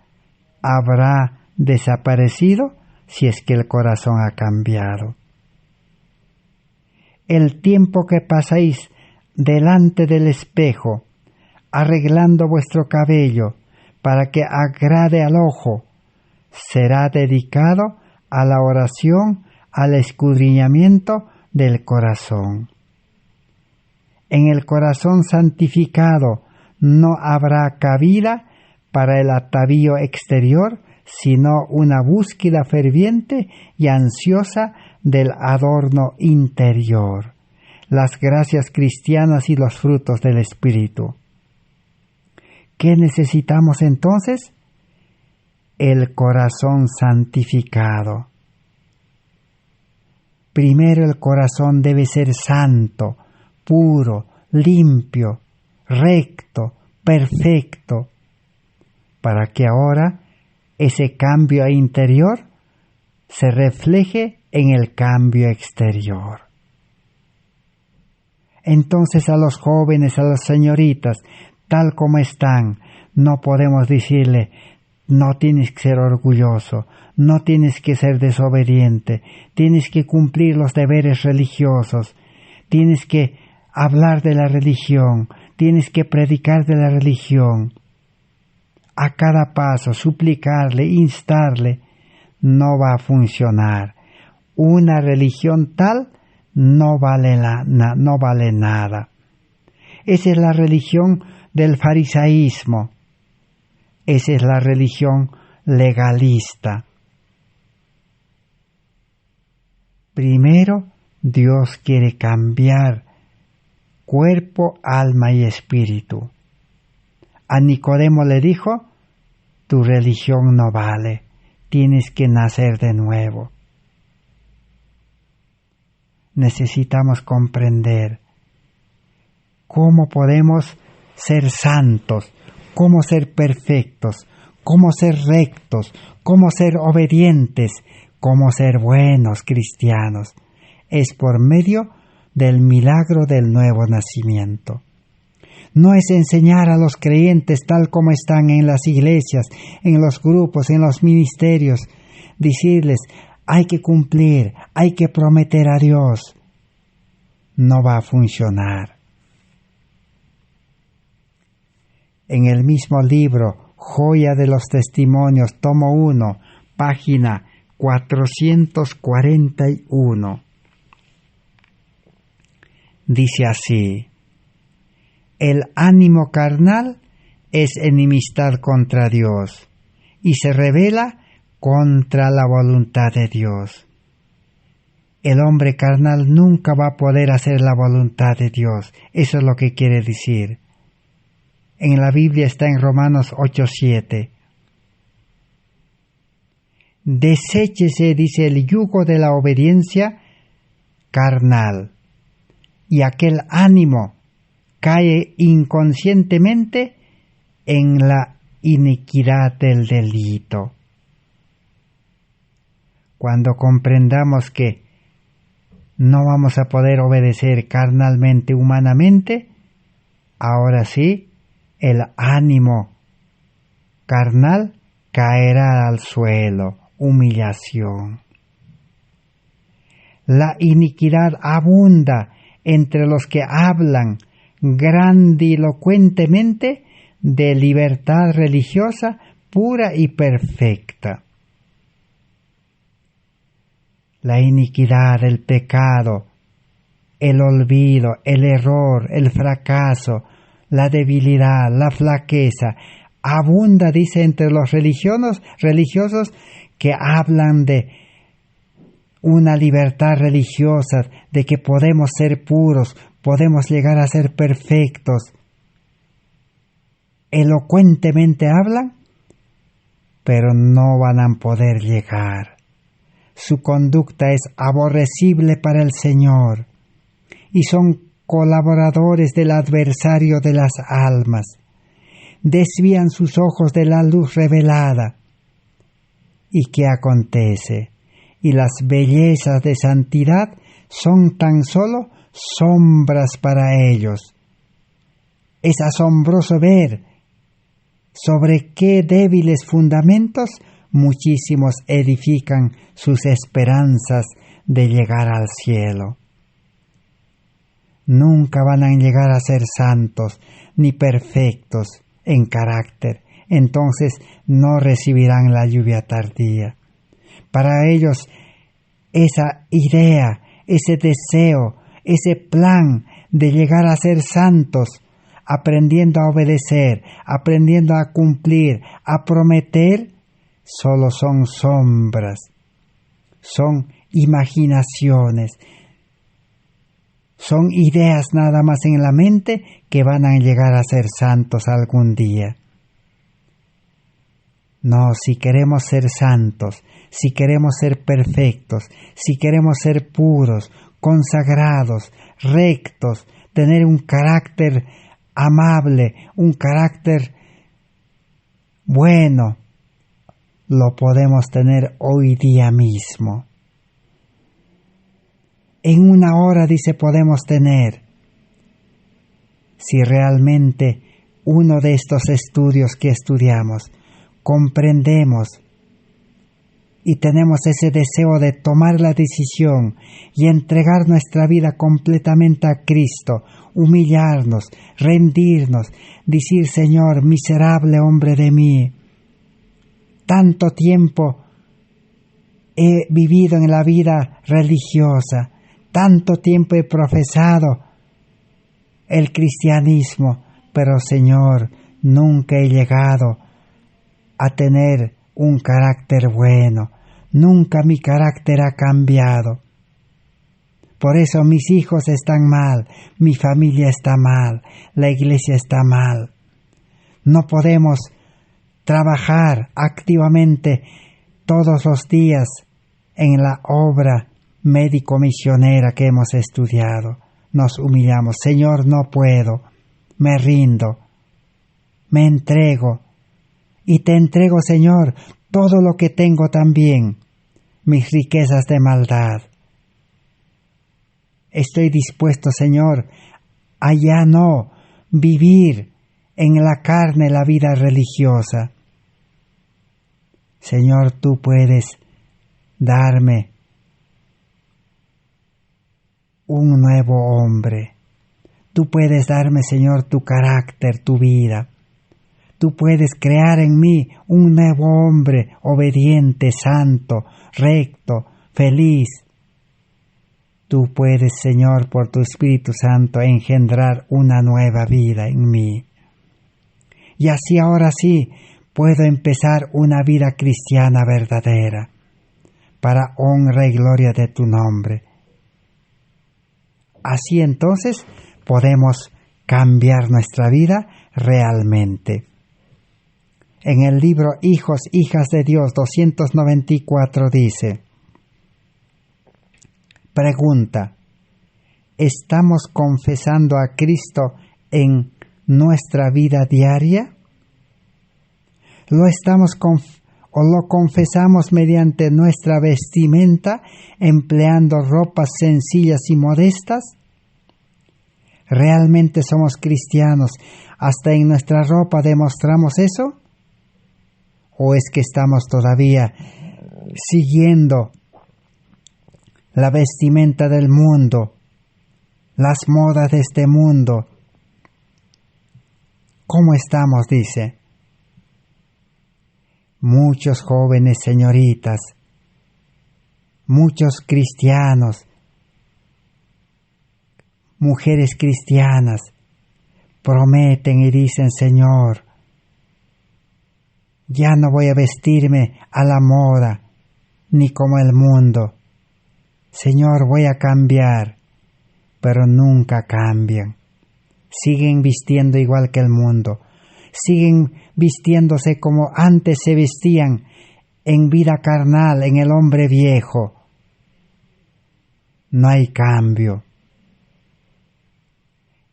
habrá desaparecido si es que el corazón ha cambiado. El tiempo que pasáis delante del espejo, arreglando vuestro cabello para que agrade al ojo, será dedicado a la oración, al escudriñamiento del corazón. En el corazón santificado no habrá cabida para el atavío exterior, sino una búsqueda ferviente y ansiosa del adorno interior, las gracias cristianas y los frutos del Espíritu. ¿Qué necesitamos entonces? El corazón santificado. Primero el corazón debe ser santo, puro, limpio, recto, perfecto, para que ahora ese cambio interior se refleje en el cambio exterior. Entonces a los jóvenes, a las señoritas, tal como están, no podemos decirle, no tienes que ser orgulloso, no tienes que ser desobediente, tienes que cumplir los deberes religiosos, tienes que hablar de la religión, tienes que predicar de la religión. A cada paso, suplicarle, instarle, no va a funcionar. Una religión tal no vale nada. Esa es la religión del farisaísmo. Esa es la religión legalista. Primero, Dios quiere cambiar cuerpo, alma y espíritu. A Nicodemo le dijo, tu religión no vale, tienes que nacer de nuevo. Necesitamos comprender cómo podemos ser santos, cómo ser perfectos, cómo ser rectos, cómo ser obedientes, cómo ser buenos cristianos. Es por medio del milagro del nuevo nacimiento. No es enseñar a los creyentes tal como están en las iglesias, en los grupos, en los ministerios, decirles, hay que cumplir, hay que prometer a Dios. No va a funcionar. En el mismo libro, Joya de los Testimonios, tomo 1, página 441, dice así, el ánimo carnal es enemistad contra Dios y se rebela contra la voluntad de Dios. El hombre carnal nunca va a poder hacer la voluntad de Dios. Eso es lo que quiere decir. En la Biblia está en Romanos 8:7. Deséchese, dice, el yugo de la obediencia carnal, y aquel ánimo cae inconscientemente en la iniquidad del delito. Cuando comprendamos que no vamos a poder obedecer carnalmente, humanamente, Ahora sí, el ánimo carnal caerá al suelo, humillación. La iniquidad abunda entre los que hablan grandilocuentemente de libertad religiosa pura y perfecta. La iniquidad, el pecado, el olvido, el error, el fracaso, la debilidad, la flaqueza, abunda, dice, entre los religiosos que hablan de una libertad religiosa, de que podemos ser puros, podemos llegar a ser perfectos. Elocuentemente hablan, pero no van a poder llegar. Su conducta es aborrecible para el Señor y son colaboradores del adversario de las almas. Desvían sus ojos de la luz revelada. ¿Y qué acontece? Y las bellezas de santidad son tan solo sombras para ellos. Es asombroso ver sobre qué débiles fundamentos muchísimos edifican sus esperanzas de llegar al cielo. Nunca van a llegar a ser santos ni perfectos en carácter, entonces no recibirán la lluvia tardía. Para ellos esa idea, ese deseo, ese plan de llegar a ser santos, aprendiendo a obedecer, aprendiendo a cumplir, a prometer, solo son sombras, son imaginaciones, son ideas nada más en la mente que van a llegar a ser santos algún día. No, si queremos ser santos, si queremos ser perfectos, si queremos ser puros, consagrados, rectos, tener un carácter amable, un carácter bueno, lo podemos tener hoy día mismo. En una hora, dice, podemos tener, si realmente uno de estos estudios que estudiamos, comprendemos y tenemos ese deseo de tomar la decisión y entregar nuestra vida completamente a Cristo, humillarnos, rendirnos, decir: Señor, miserable hombre de mí, tanto tiempo he vivido en la vida religiosa, tanto tiempo he profesado el cristianismo, pero Señor, nunca he llegado a tener un carácter bueno, nunca mi carácter ha cambiado. Por eso mis hijos están mal, mi familia está mal, la iglesia está mal. No podemos trabajar activamente todos los días en la obra médico-misionera que hemos estudiado. Nos humillamos: Señor, no puedo, me rindo, me entrego. Y te entrego, Señor, todo lo que tengo también, mis riquezas de maldad. Estoy dispuesto, Señor, a ya no vivir en la carne la vida religiosa. Señor, tú puedes darme un nuevo hombre. Tú puedes darme, Señor, tu carácter, tu vida. Tú puedes crear en mí un nuevo hombre obediente, santo, recto, feliz. Tú puedes, Señor, por tu Espíritu Santo, engendrar una nueva vida en mí. Y así ahora sí puedo empezar una vida cristiana verdadera, para honra y gloria de tu nombre. Así entonces podemos cambiar nuestra vida realmente. En el libro Hijos, Hijas de Dios 294 dice: pregunta: ¿estamos confesando a Cristo en nuestra vida diaria? ¿Lo confesamos mediante nuestra vestimenta, empleando ropas sencillas y modestas? ¿Realmente somos cristianos? ¿Hasta en nuestra ropa demostramos eso? ¿O es que estamos todavía siguiendo la vestimenta del mundo, las modas de este mundo? ¿Cómo estamos? Dice. Muchos jóvenes señoritas, muchos cristianos, mujeres cristianas, prometen y dicen: Señor, ya no voy a vestirme a la moda, ni como el mundo. Señor, voy a cambiar, pero nunca cambian. Siguen vistiendo igual que el mundo. Siguen vistiéndose como antes se vestían en vida carnal, en el hombre viejo. No hay cambio.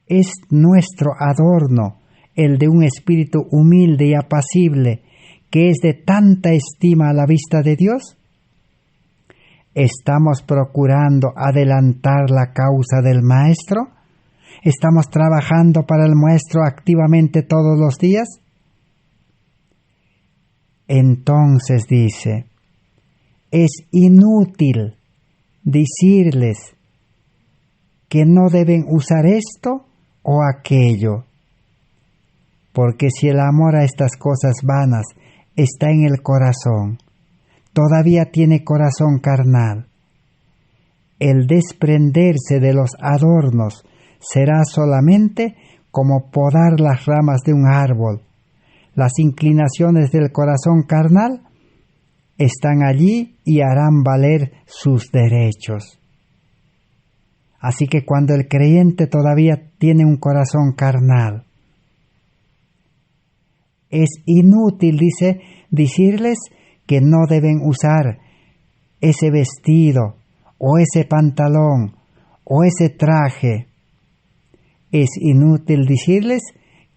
Es nuestro adorno, el de un espíritu humilde y apacible, que es de tanta estima a la vista de Dios. ¿Estamos procurando adelantar la causa del Maestro? ¿Estamos trabajando para el Maestro activamente todos los días? Entonces dice, es inútil decirles que no deben usar esto o aquello, porque si el amor a estas cosas vanas está en el corazón, todavía tiene corazón carnal. El desprenderse de los adornos será solamente como podar las ramas de un árbol. Las inclinaciones del corazón carnal están allí y harán valer sus derechos. Así que cuando el creyente todavía tiene un corazón carnal, es inútil, dice, decirles que no deben usar ese vestido o ese pantalón o ese traje. Es inútil decirles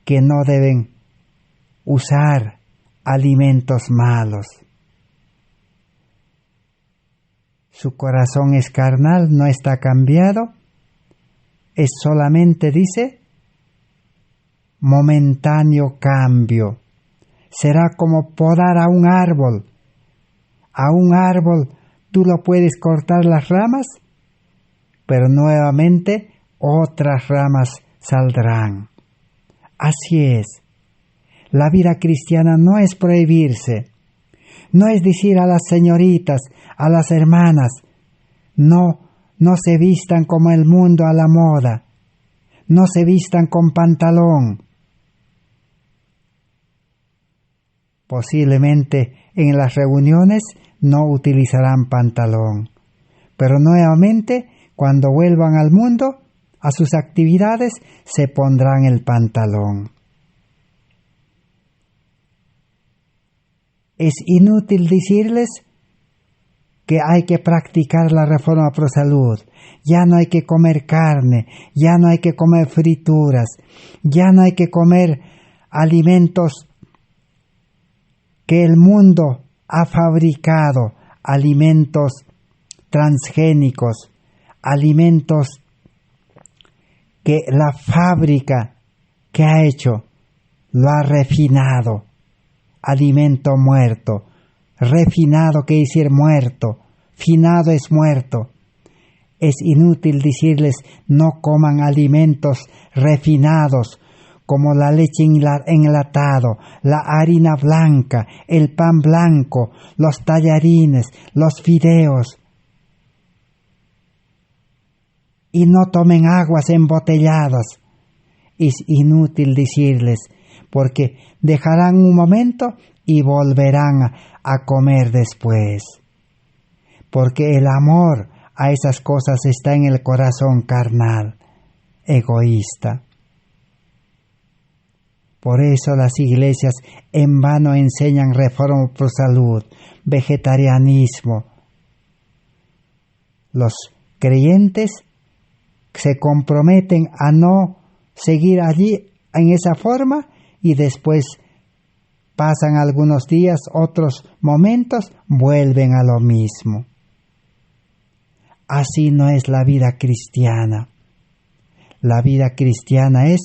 que no deben usar alimentos malos. Su corazón es carnal, no está cambiado. Es solamente, dice, momentáneo cambio. Será como podar a un árbol. A un árbol tú lo puedes cortar las ramas, pero nuevamente otras ramas saldrán. Así es. La vida cristiana no es prohibirse. No es decir a las señoritas, a las hermanas, no se vistan como el mundo a la moda. No se vistan con pantalón. Posiblemente en las reuniones no utilizarán pantalón, pero nuevamente cuando vuelvan al mundo, a sus actividades, se pondrán el pantalón. Es inútil decirles que hay que practicar la reforma pro salud. Ya no hay que comer carne, ya no hay que comer frituras, ya no hay que comer alimentos que el mundo ha fabricado, alimentos transgénicos, alimentos que la fábrica que ha hecho lo ha refinado. Alimento muerto. Refinado quiere decir muerto. Finado es muerto. Es inútil decirles no coman alimentos refinados como la leche enlatado, la harina blanca, el pan blanco, los tallarines, los fideos. Y no tomen aguas embotelladas. Es inútil decirles, porque dejarán un momento y volverán a comer después. Porque el amor a esas cosas está en el corazón carnal, egoísta. Por eso las iglesias en vano enseñan reforma pro salud, vegetarianismo. Los creyentes se comprometen a no seguir allí en esa forma y después pasan algunos días, otros momentos, vuelven a lo mismo. Así no es la vida cristiana. La vida cristiana es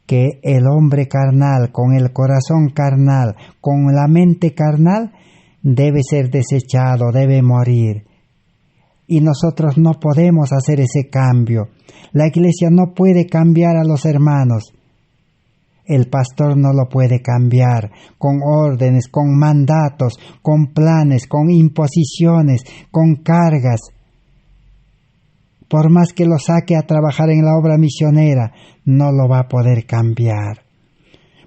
que el hombre carnal, con el corazón carnal, con la mente carnal, debe ser desechado, debe morir. Y nosotros no podemos hacer ese cambio. La iglesia no puede cambiar a los hermanos. El pastor no lo puede cambiar con órdenes, con mandatos, con planes, con imposiciones, con cargas. Por más que lo saque a trabajar en la obra misionera, no lo va a poder cambiar.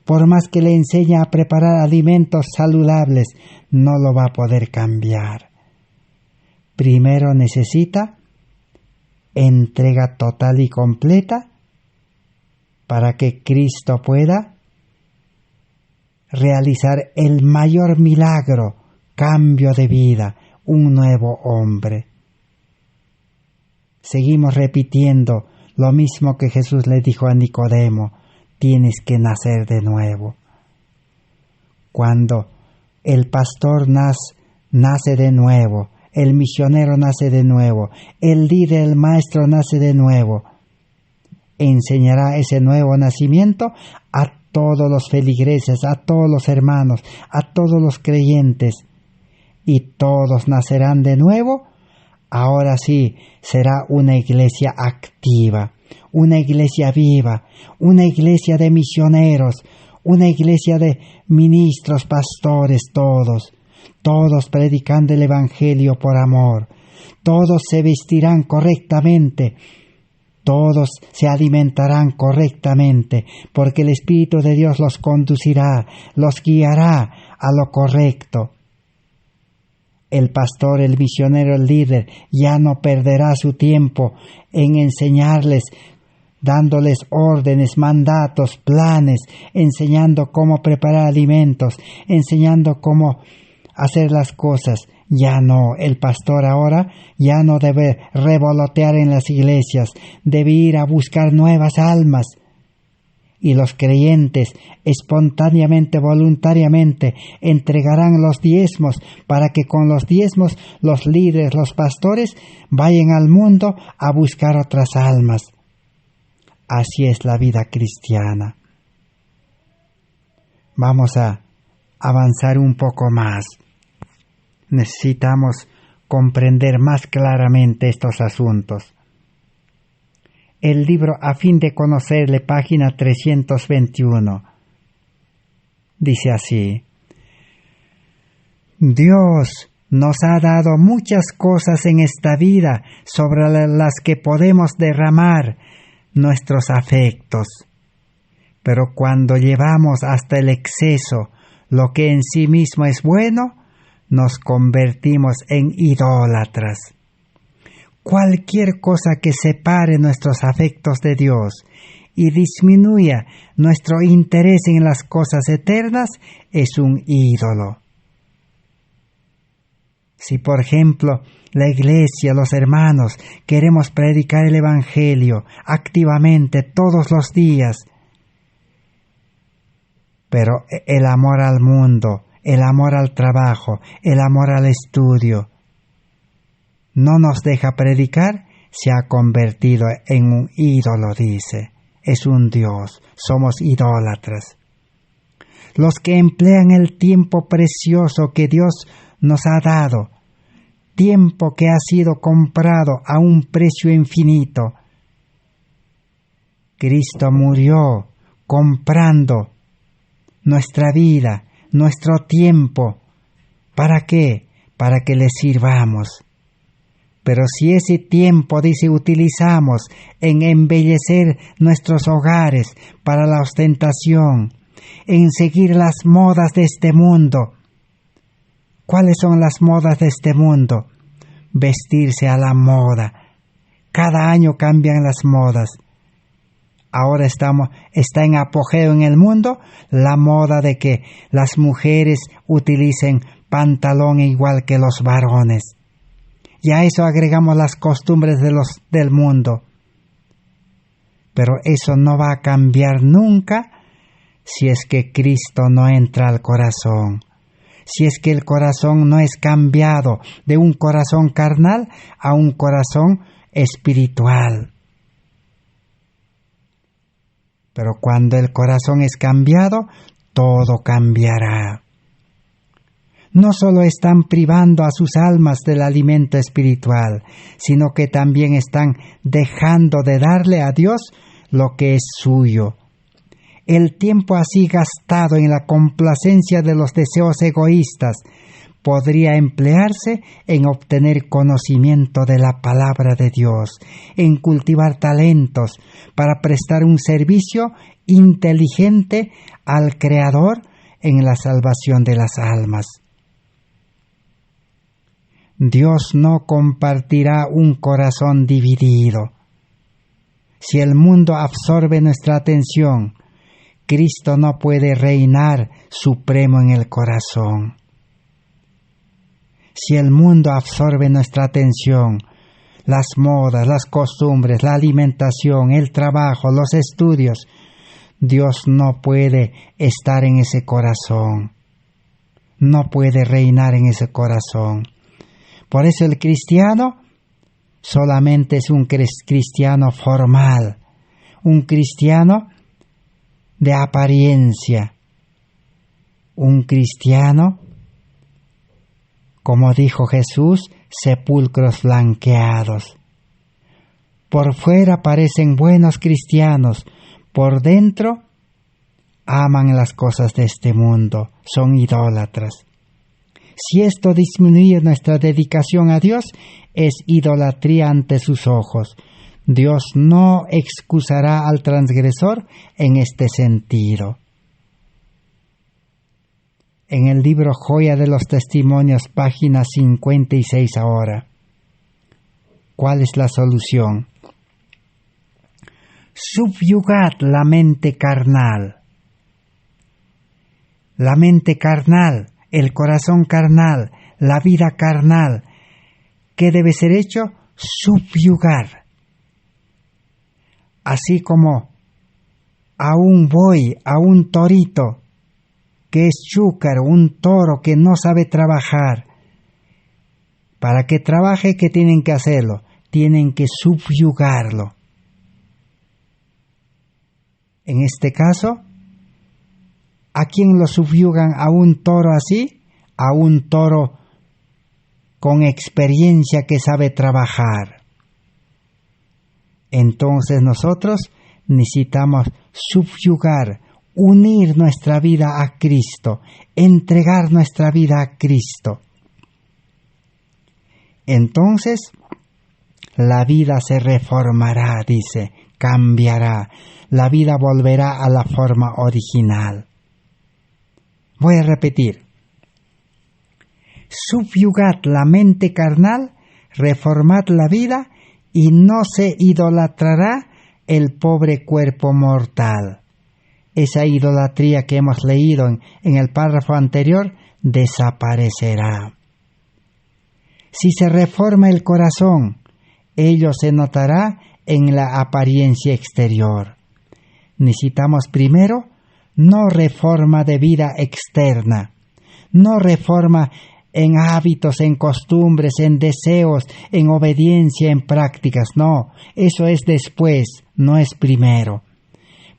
Por más que le enseñe a preparar alimentos saludables, no lo va a poder cambiar. Primero necesita entrega total y completa para que Cristo pueda realizar el mayor milagro, cambio de vida, un nuevo hombre. Seguimos repitiendo lo mismo que Jesús le dijo a Nicodemo: tienes que nacer de nuevo. Cuando el pastor nace de nuevo, el misionero nace de nuevo, el líder, el maestro nace de nuevo, enseñará ese nuevo nacimiento a todos los feligreses, a todos los hermanos, a todos los creyentes, y todos nacerán de nuevo. Ahora sí, será una iglesia activa, una iglesia viva, una iglesia de misioneros, una iglesia de ministros, pastores, todos predicando el Evangelio por amor. Todos se vestirán correctamente, todos se alimentarán correctamente, porque el Espíritu de Dios los conducirá, los guiará a lo correcto. El pastor, el misionero, el líder ya no perderá su tiempo en enseñarles, dándoles órdenes, mandatos, planes, enseñando cómo preparar alimentos, enseñando cómo hacer las cosas. Ya no, el pastor ahora ya no debe revolotear en las iglesias, debe ir a buscar nuevas almas. Y los creyentes espontáneamente, voluntariamente, entregarán los diezmos para que con los diezmos los líderes, los pastores, vayan al mundo a buscar otras almas. Así es la vida cristiana. Vamos a avanzar un poco más. Necesitamos comprender más claramente estos asuntos. El libro A fin de conocerle, página 321, dice así: Dios nos ha dado muchas cosas en esta vida sobre las que podemos derramar nuestros afectos, pero cuando llevamos hasta el exceso lo que en sí mismo es bueno, nos convertimos en idólatras. Cualquier cosa que separe nuestros afectos de Dios y disminuya nuestro interés en las cosas eternas es un ídolo. Si, por ejemplo, la iglesia, los hermanos, queremos predicar el Evangelio activamente todos los días, pero el amor al mundo, el amor al trabajo, el amor al estudio no nos deja predicar, se ha convertido en un ídolo, dice. Es un dios, somos idólatras. Los que emplean el tiempo precioso que Dios nos ha dado, tiempo que ha sido comprado a un precio infinito. Cristo murió comprando nuestra vida, nuestro tiempo. ¿Para qué? Para que le sirvamos. Pero si ese tiempo, dice, utilizamos en embellecer nuestros hogares para la ostentación, en seguir las modas de este mundo. ¿Cuáles son las modas de este mundo? Vestirse a la moda. Cada año cambian las modas. Ahora está en apogeo en el mundo la moda de que las mujeres utilicen pantalón igual que los varones. Y a eso agregamos las costumbres del mundo. Pero eso no va a cambiar nunca si es que Cristo no entra al corazón. Si es que el corazón no es cambiado de un corazón carnal a un corazón espiritual. Pero cuando el corazón es cambiado, todo cambiará. No solo están privando a sus almas del alimento espiritual, sino que también están dejando de darle a Dios lo que es suyo. El tiempo así gastado en la complacencia de los deseos egoístas podría emplearse en obtener conocimiento de la palabra de Dios, en cultivar talentos para prestar un servicio inteligente al Creador en la salvación de las almas. Dios no compartirá un corazón dividido. Si el mundo absorbe nuestra atención, Cristo no puede reinar supremo en el corazón. Si el mundo absorbe nuestra atención, las modas, las costumbres, la alimentación, el trabajo, los estudios, Dios no puede estar en ese corazón. No puede reinar en ese corazón. Por eso el cristiano solamente es un cristiano formal, un cristiano de apariencia, un cristiano, como dijo Jesús, sepulcros blanqueados. Por fuera parecen buenos cristianos, por dentro aman las cosas de este mundo, son idólatras. Si esto disminuye nuestra dedicación a Dios, es idolatría ante sus ojos. Dios no excusará al transgresor en este sentido. En el libro Joya de los Testimonios, página 56 ahora. ¿Cuál es la solución? Subyugad la mente carnal. La mente carnal, el corazón carnal, la vida carnal. ¿Qué debe ser hecho? Subyugar. Así como a un buey, a un torito, que es chúcaro, un toro que no sabe trabajar. Para que trabaje, ¿qué tienen que hacerlo? Tienen que subyugarlo. En este caso, ¿a quién lo subyugan? ¿A un toro así? A un toro con experiencia que sabe trabajar. Entonces nosotros necesitamos subyugar, unir nuestra vida a Cristo, entregar nuestra vida a Cristo. Entonces la vida se reformará, dice, cambiará, la vida volverá a la forma original. Voy a repetir. Subyugad la mente carnal, reformad la vida y no se idolatrará el pobre cuerpo mortal. Esa idolatría que hemos leído en el párrafo anterior desaparecerá. Si se reforma el corazón, ello se notará en la apariencia exterior. Necesitamos primero no reforma de vida externa, no reforma en hábitos, en costumbres, en deseos, en obediencia, en prácticas. No, eso es después, no es primero.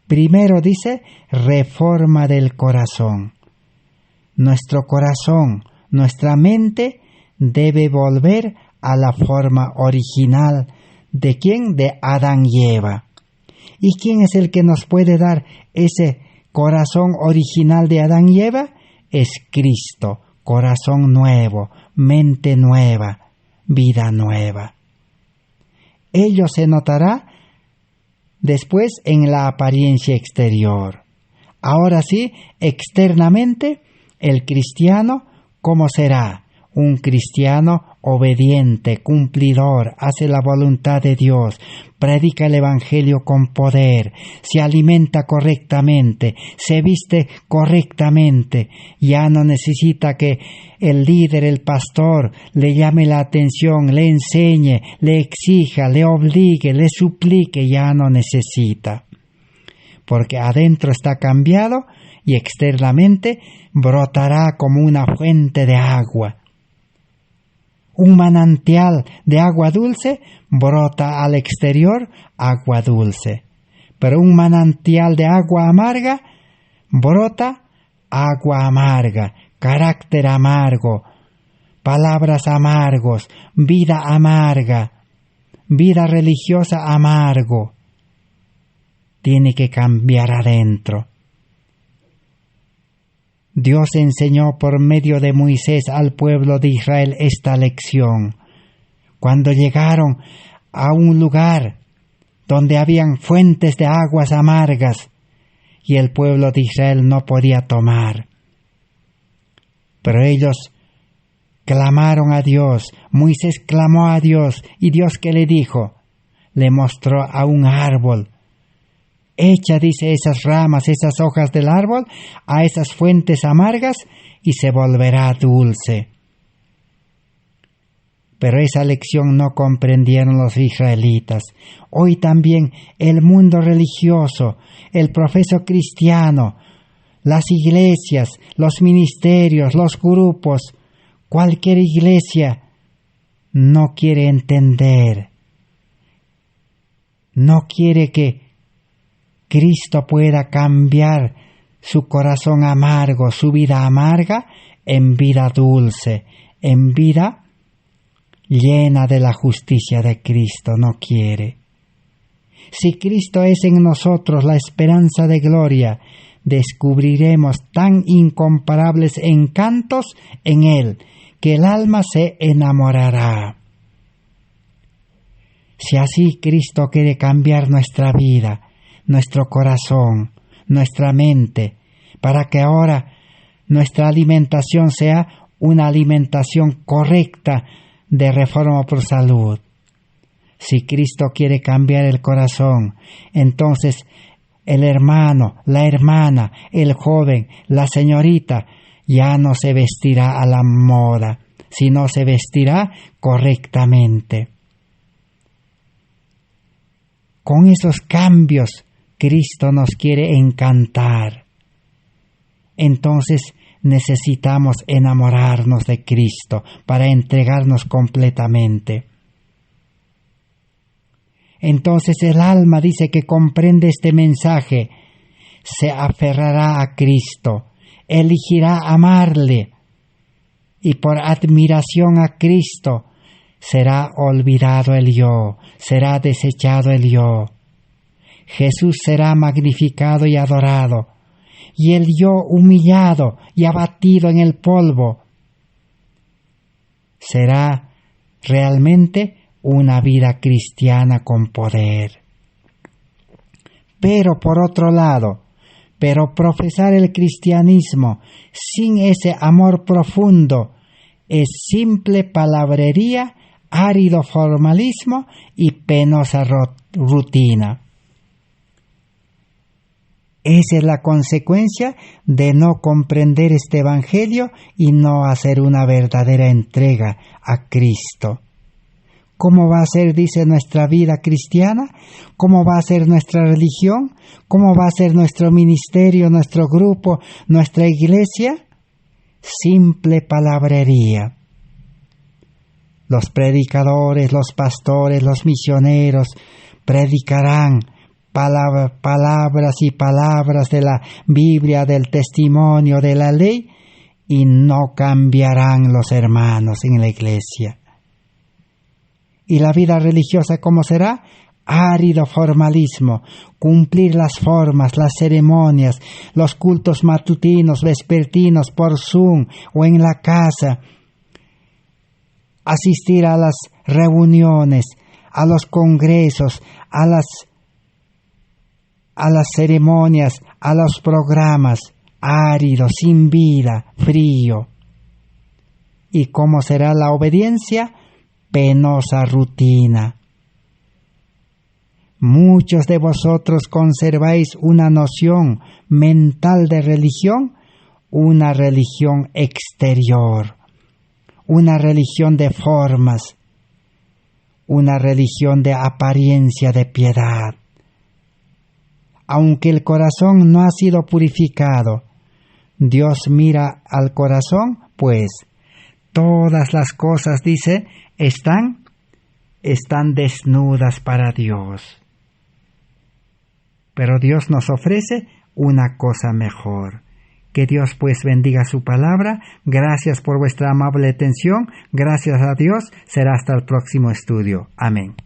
Primero dice reforma del corazón. Nuestro corazón, nuestra mente debe volver a la forma original. ¿De quién? De Adán y Eva. ¿Y quién es el que nos puede dar ese corazón original de Adán y Eva? Es Cristo. Corazón nuevo, mente nueva, vida nueva. Ello se notará después en la apariencia exterior. Ahora sí, externamente, el cristiano, ¿cómo será? Un cristiano obediente, cumplidor, hace la voluntad de Dios, predica el Evangelio con poder, se alimenta correctamente, se viste correctamente, ya no necesita que el líder, el pastor, le llame la atención, le enseñe, le exija, le obligue, le suplique, ya no necesita. Porque adentro está cambiado y externamente brotará como una fuente de agua. Un manantial de agua dulce brota al exterior agua dulce. pero un manantial de agua amarga brota agua amarga, carácter amargo, palabras amargos, vida amarga, vida religiosa amargo. Tiene que cambiar adentro. Dios enseñó por medio de Moisés al pueblo de Israel esta lección. Cuando llegaron a un lugar donde habían fuentes de aguas amargas y el pueblo de Israel no podía tomar. Pero ellos clamaron a Dios, Moisés clamó a Dios, y Dios, ¿qué le dijo? Le mostró a un árbol. Echa, dice, esas ramas, esas hojas del árbol a esas fuentes amargas y se volverá dulce. Pero esa lección no comprendieron los israelitas. Hoy también el mundo religioso, el profeso cristiano, las iglesias, los ministerios, los grupos, cualquier iglesia no quiere entender, no quiere que Cristo pueda cambiar su corazón amargo, su vida amarga, en vida dulce, en vida llena de la justicia de Cristo. No quiere. Si Cristo es en nosotros la esperanza de gloria, descubriremos tan incomparables encantos en Él, que el alma se enamorará. Si así Cristo quiere cambiar nuestra vida, nuestro corazón, nuestra mente, para que ahora nuestra alimentación sea una alimentación correcta de Reforma por Salud. Si Cristo quiere cambiar el corazón, entonces el hermano, la hermana, el joven, la señorita, ya no se vestirá a la moda, sino se vestirá correctamente. Con esos cambios, Cristo nos quiere encantar. Entonces necesitamos enamorarnos de Cristo para entregarnos completamente. Entonces el alma, dice, que comprende este mensaje, se aferrará a Cristo, elegirá amarle, y por admiración a Cristo será olvidado el yo, será desechado el yo. Jesús será magnificado y adorado, y el yo humillado y abatido en el polvo. Será realmente una vida cristiana con poder. Pero por otro lado, profesar el cristianismo sin ese amor profundo es simple palabrería, árido formalismo y penosa rutina. Esa es la consecuencia de no comprender este evangelio y no hacer una verdadera entrega a Cristo. ¿Cómo va a ser, dice, nuestra vida cristiana? ¿Cómo va a ser nuestra religión? ¿Cómo va a ser nuestro ministerio, nuestro grupo, nuestra iglesia? Simple palabrería. Los predicadores, los pastores, los misioneros predicarán palabras y palabras de la Biblia, del testimonio, de la ley, y no cambiarán los hermanos en la iglesia. ¿Y la vida religiosa cómo será? Árido formalismo, cumplir las formas, las ceremonias, los cultos matutinos, vespertinos, por Zoom o en la casa, asistir a las reuniones, a los congresos, a las ceremonias, a los programas, árido, sin vida, frío. ¿Y cómo será la obediencia? Penosa rutina. Muchos de vosotros conserváis una noción mental de religión, una religión exterior, una religión de formas, una religión de apariencia de piedad. Aunque el corazón no ha sido purificado, Dios mira al corazón, pues todas las cosas, dice, están desnudas para Dios. pero Dios nos ofrece una cosa mejor. Que Dios pues bendiga su palabra. Gracias por vuestra amable atención. Gracias a Dios. Será hasta el próximo estudio. Amén.